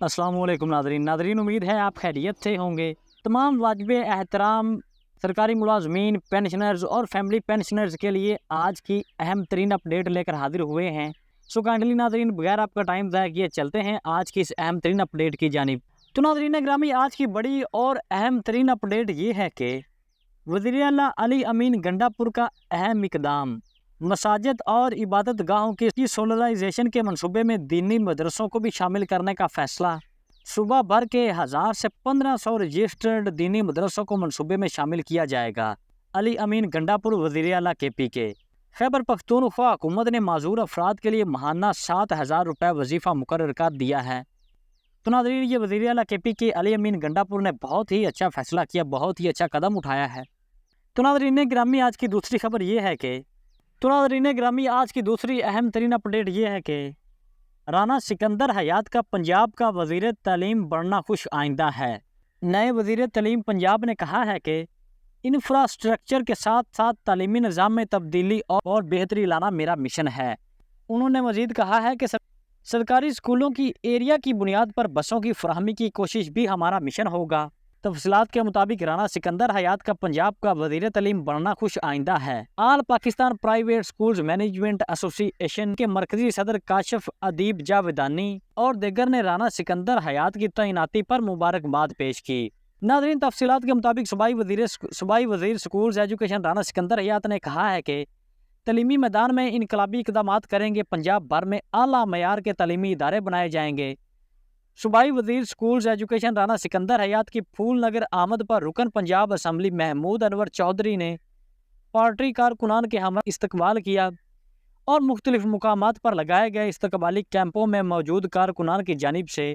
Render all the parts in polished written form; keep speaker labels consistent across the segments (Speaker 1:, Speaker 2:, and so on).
Speaker 1: अस्सलाम वालेकुम नादरीन, उम्मीद है आप खैरियत से होंगे। तमाम वाजिब एहतराम सरकारी मुलाजमीन, पेंशनर्स और फैमिली पेंशनर्स के लिए आज की अहम तरीन अपडेट लेकर हाजिर हुए हैं। सो काइंडली नादरीन, बगैर आपका टाइम ज़ाया किए चलते हैं आज की इस अहम तरीन अपडेट की जानिब। तो नादरीन ग्रामी, आज की बड़ी और अहम तरीन अपडेट ये है कि वज़ीर आला अली अमीन गंडापुर का अहम इकदाम, मसाजिद और इबादत गाहों की सोलराइजेशन के मंसूबे में दीनी मदरसों को भी शामिल करने का फैसला। सूबा भर के 1000 से 1500 रजिस्टर्ड दीनी मदरसों को मंसूबे में शामिल किया जाएगा। अली अमीन गंडापुर वज़ीर आला KP के। खैबर पख्तूनख्वा हुकूमत ने माजूर अफराद के लिए महाना 7000 रुपये वजीफ़ा मुकर्रर कर दिया है। तो नाज़रीन, ये वज़ीर आला KP के अली अमीन गंडापुर ने बहुत ही अच्छा फैसला किया, बहुत ही अच्छा कदम उठाया है। तो नाज़रीन ग्रामी, आज की दूसरी खबर ये है कि आज की दूसरी अहम तरीन अपडेट ये है कि राना सिकंदर हयात का पंजाब का वज़ीर तालीम बढ़ना खुश आइंदा है। नए वज़ीर तालीम पंजाब ने कहा है कि इंफ्रास्ट्रक्चर के साथ साथ तालीमी निज़ाम में तब्दीली और बेहतरी लाना मेरा मिशन है। उन्होंने मज़ीद कहा है कि सरकारी स्कूलों की एरिया की बुनियाद पर बसों की फराहमी की कोशिश भी हमारा मिशन होगा। तफसीलात के मुताबिक राना सिकंदर हयात का पंजाब का वज़ीर तालीम बनना खुश आइंदा है। All Pakistan private schools management association के मरकजी सदर काशिफ अदीब जावेदानी और दीगर ने राना सिकंदर हयात की तैनाती पर मुबारकबाद पेश की। नाज़रीन, तफसीलात के मुताबिक सूबाई वज़ीर स्कूल्स एजुकेशन राना सिकंदर हयात ने कहा है कि तलीमी मैदान में इनकलाबी इकदाम करेंगे। पंजाब भर में आला मयार के तलीमी इदारे बनाए जाएंगे। सूबाई वज़ीर स्कूल्स एजुकेशन राना सिकंदर हयात की फूल नगर आमद पर रुकन पंजाब असम्बली महमूद अनवर चौधरी ने पार्टी कारकुनान के हमरा इस्तकबाल किया और मुख्तलिफ मुकामात पर लगाए गए इस्तकबाली कैंपों में मौजूद कारकुनान की जानिब से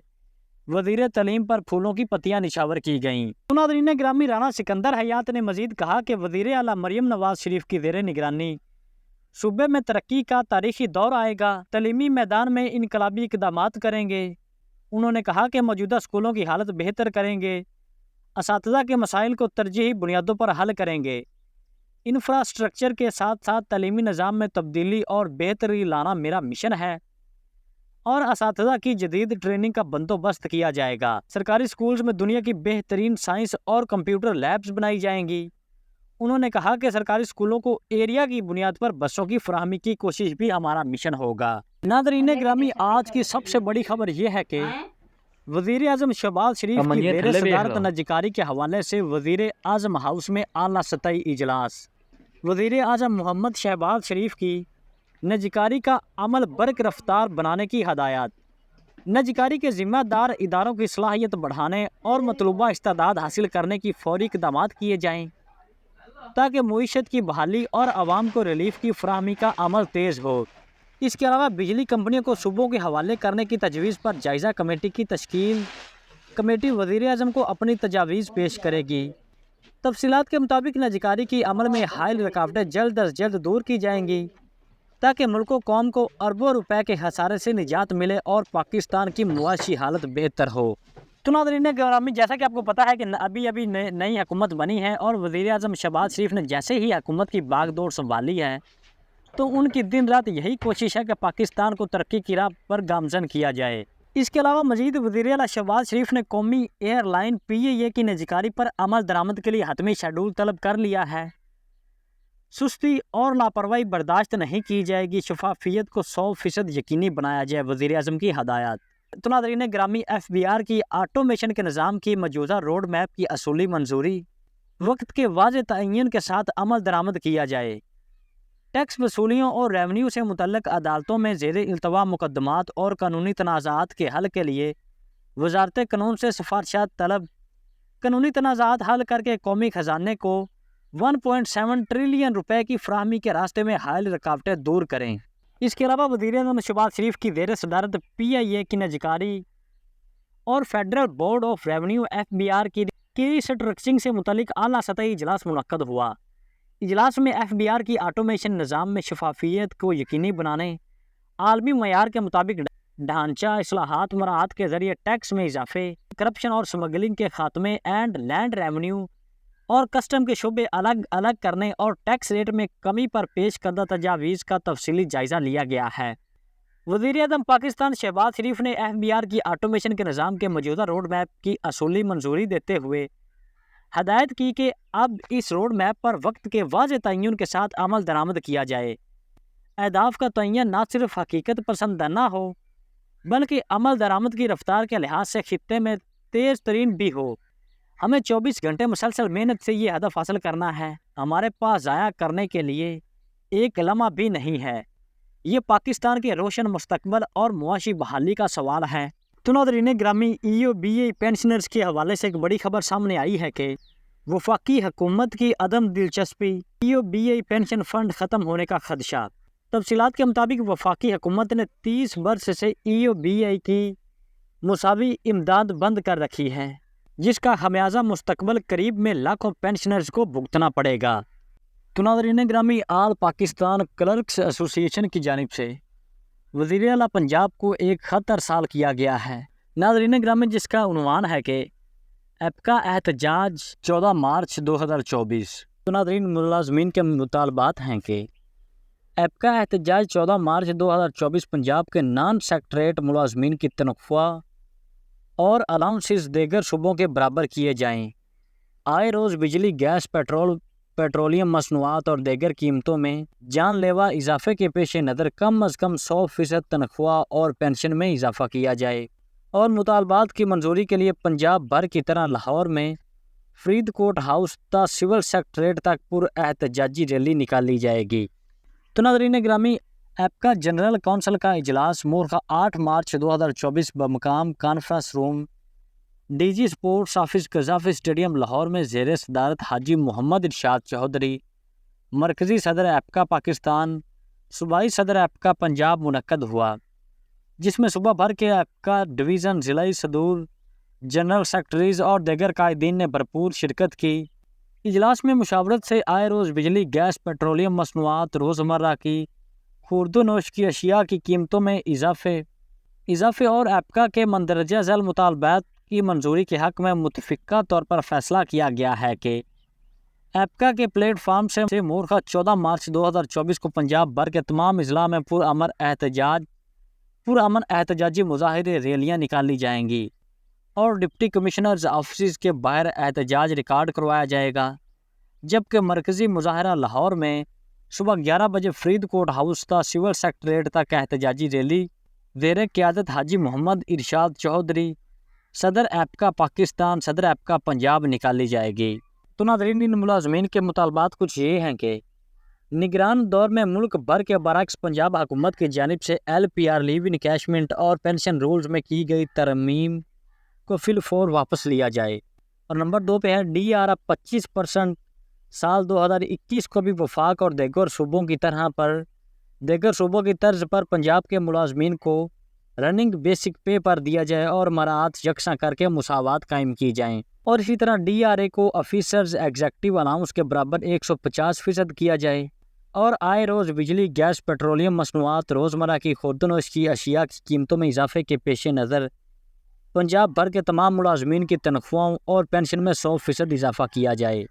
Speaker 1: वज़ीर तालीम पर फूलों की पत्तियां निछावर की गईं। नाज़रीन ग्रामी, राना सिकंदर हयात ने मजीद कहा कि वज़ीर आला मरियम नवाज शरीफ की ज़ेर निगरानी सूबे में तरक्की का तारीखी दौर आएगा। तलीमी मैदान में इनकलाबी इकदाम करेंगे। उन्होंने कहा कि मौजूदा स्कूलों की हालत बेहतर करेंगे, असातिज़ा के मसाइल को तरजीही बुनियादों पर हल करेंगे। इंफ्रास्ट्रक्चर के साथ साथ तलीमी निज़ाम में तब्दीली और बेहतरी लाना मेरा मिशन है और असातिज़ा की जदीद ट्रेनिंग का बंदोबस्त किया जाएगा। सरकारी स्कूल्स में दुनिया की बेहतरीन साइंस और कंप्यूटर लैब्स बनाई जाएंगी। उन्होंने कहा कि सरकारी स्कूलों को एरिया की बुनियाद पर बसों की फराहमी की कोशिश भी हमारा मिशन होगा। नाज़रीन ग्रामी, आज की सबसे बड़ी खबर यह है कि वज़ीर आज़म शहबाज शरीफ की ज़ेर सदारत नजकारी के हवाले से वज़ीर आज़म हाउस में आला सतही इजलास। वज़ीर आज़म मोहम्मद शहबाज शरीफ की नजकारी का अमल बरक रफ्तार बनाने की हदायत। नजकारी के ज़िम्मेदार इदारों की सलाहियत बढ़ाने और मतलूबा इस्तादाद हासिल करने की फौरी इक़दाम किए जाएँ ताकि मईशत की बहाली और आवाम को रिलीफ की फराहमी का अमल तेज़ हो। इसके अलावा बिजली कंपनियों को सूबों के हवाले करने की तजवीज़ पर जायज़ा कमेटी की तश्कील। कमेटी वज़ीर आज़म को अपनी तजावीज़ पेश करेगी। तफसीलात के मुताबिक नजकारी की अमल में हायल रुकावटें जल्द अज जल्द दूर की जाएंगी ताकि मुल्क व कौम को अरबों रुपए के खसारे से निजात मिले और पाकिस्तान की मुआशी हालत बेहतर हो। तो नाज़रीन ग्रामी, जैसा कि आपको पता है कि अभी नई हुकूमत बनी है और वज़ीर आज़म शहबाज शरीफ ने जैसे ही हुकूमत की बागडोर संभाली है तो उनकी दिन रात यही कोशिश है कि पाकिस्तान को तरक्की की राह पर गामजन किया जाए। इसके अलावा मजीद वज़ीर आला शहबाज शरीफ ने कौमी एयरलाइन PAA की नजकारी पर अमल दरामद के लिए हतमी शेड्यूल तलब कर लिया है। सुस्ती और लापरवाही बर्दाश्त नहीं की जाएगी। शफाफियत को 100% यकीनी बनाया जाए, वज़ीर आज़म की हदायत। तो नाज़रीन ग्रामी, FBR की ऑटोमेशन के निज़ाम की मौजूदा रोड मैप की असूली मंजूरी वक्त के वाज़े तयन के साथ अमल दरामद किया जाए। टैक्स वसूलियों और रेवन्यू से मुतल्लक अदालतों में ज़ेरे इल्तवा मुकदमात और कानूनी तनाज़ात के हल के लिए वजारत कानून से सिफारिशात तलब। कानूनी तनाज़ात हल करके कौमी खजाने को 1.7 ट्रिलियन रुपए की फराहमी के रास्ते में हायल रुकावटें दूर करें। इसके अलावा वज़ीर आज़म शहबाज शरीफ की ज़ेर सदारत PIA की नजकारी और federal board of revenue FBR की रिस्ट्रक्चरिंग से मुतल्लिक आला सतही इजलास मुनक्कद हुआ। इजलास में FBR की ऑटोमेशन निज़ाम में शफाफियत को यकीनी बनाने, आलमी मयार के मुताबिक ढांचा इस्लाहात मराहत के ज़रिए टैक्स में इजाफे, करप्शन और स्मगलिंग के खात्मे एंड लैंड रेवन्यू और कस्टम के शोबे अलग अलग करने और टैक्स रेट में कमी पर पेश करदा तजावीज़ का तफसीली जायज़ा लिया गया है। وزیراعظم پاکستان شہباز شریف نے FBR کی آٹومیشن کے نظام کے موجودہ روڈ میپ کی اصولی منظوری دیتے ہوئے ہدایت کی کہ اب اس روڈ میپ پر وقت کے واضح تعین کے ساتھ عمل درآمد کیا جائے۔ اہداف کا تعین نہ صرف حقیقت پسند نہ ہو بلکہ عمل درآمد کی رفتار کے لحاظ سے خطے میں تیز ترین بھی ہو۔ ہمیں 24 گھنٹے مسلسل محنت سے یہ ہدف حاصل کرنا ہے۔ ہمارے پاس ضائع کرنے کے لیے ایک لمحہ بھی نہیں ہے۔ یہ پاکستان کے روشن مستقبل اور معاشی بحالی کا سوال ہے۔ تو ناظرین گرامی، EOBA پینشنرز کے حوالے سے ایک بڑی خبر سامنے آئی ہے کہ وفاقی حکومت کی عدم دلچسپی، EOBA پینشن فنڈ ختم ہونے کا خدشہ۔ تفصیلات کے مطابق وفاقی حکومت نے 30 برس سے EOBA کی مساوی امداد بند کر رکھی ہے، جس کا خمیازہ مستقبل قریب میں لاکھوں پینشنرز کو بھگتنا پڑے گا۔ تو ناظرین گرامی، آل پاکستان کلرکس ایسوسی ایشن کی جانب سے وزیر اعلیٰ پنجاب کو ایک خط ارسال کیا گیا ہے۔ ناظرین گرامی، جس کا عنوان ہے کہ ایپکا احتجاج 14 مارچ 2024۔ تو ناظرین، ملازمین کے مطالبات ہیں کہ ایپکا احتجاج 14 مارچ 2024 پنجاب کے نان سیکٹریٹ ملازمین کی تنخواہ اور الاؤنسز دیگر شعبوں کے برابر کیے جائیں۔ آئے روز بجلی، گیس، پیٹرولیم مصنوعات اور دیگر قیمتوں میں جان لیوا اضافے کے پیش نظر کم از کم 100% تنخواہ اور پینشن میں اضافہ کیا جائے، اور مطالبات کی منظوری کے لیے پنجاب بھر کی طرح لاہور میں فرید کوٹ ہاؤس تا سول سیکٹریٹ تک پر احتجاجی ریلی نکالی جائے گی۔ تو ناظرین گرامی، ایپکا جنرل کونسل کا اجلاس مورخہ 8 March 2024 بمقام conference room DG sports office Gaddafi stadium Lahore میں زیر صدارت حاجی محمد ارشاد چودھری، مرکزی صدر ایپکا پاکستان، صوبائی صدر ایپکا پنجاب منعقد ہوا، جس میں صوبہ بھر کے ایپکا ڈویژن، ضلعی صدور، جنرل سیکرٹریز اور دیگر قائدین نے بھرپور شرکت کی۔ اجلاس میں مشاورت سے آئے روز بجلی، گیس، پیٹرولیم مصنوعات، روزمرہ کی خورد و نوش کی اشیاء کی قیمتوں میں اضافے اور ایپکا کے مندرجہ ذیل مطالبات کی منظوری کے حق میں متفقہ طور پر فیصلہ کیا گیا ہے کہ ایپکا کے پلیٹ فارم سے مورخہ 14 مارچ 2024 کو پنجاب بھر کے تمام اضلاع میں پرامن احتجاجی مظاہرے، ریلیاں نکالی جائیں گی اور ڈپٹی کمشنرز آفسز کے باہر احتجاج ریکارڈ کروایا جائے گا، جبکہ مرکزی مظاہرہ لاہور میں صبح 11 بجے فرید کوٹ ہاؤس تا سول سیکٹریٹ تک احتجاجی ریلی زیر قیادت حاجی محمد ارشاد چودھری، صدر ایپکا پاکستان، صدر ایپکا پنجاب نکالی جائے گی۔ تو ناظرین، ان ملازمین کے مطالبات کچھ یہ ہیں کہ نگران دور میں ملک بھر کے برعکس پنجاب حکومت کی جانب سے LPR لیو انکیشمنٹ اور پینشن رولز میں کی گئی ترمیم کو فی الفور واپس لیا جائے، اور نمبر 2 پہ ہے DR اب 25% سال 2021 کو بھی وفاق اور دیگر صوبوں کی طرز پر پنجاب کے ملازمین کو رننگ بیسک پے پر دیا جائے اور مراعات یکساں کر کے مساوات قائم کی جائیں، اور اسی طرح DRA کو آفیسرز ایگزیکٹو الاؤنس کے برابر 150% کیا جائے، اور آئے روز بجلی، گیس، پیٹرولیم مصنوعات، روزمرہ کی خوردنوش کی اشیاء کی قیمتوں میں اضافے کے پیش نظر پنجاب بھر کے تمام ملازمین کی تنخواہوں اور پینشن میں 100% اضافہ کیا جائے۔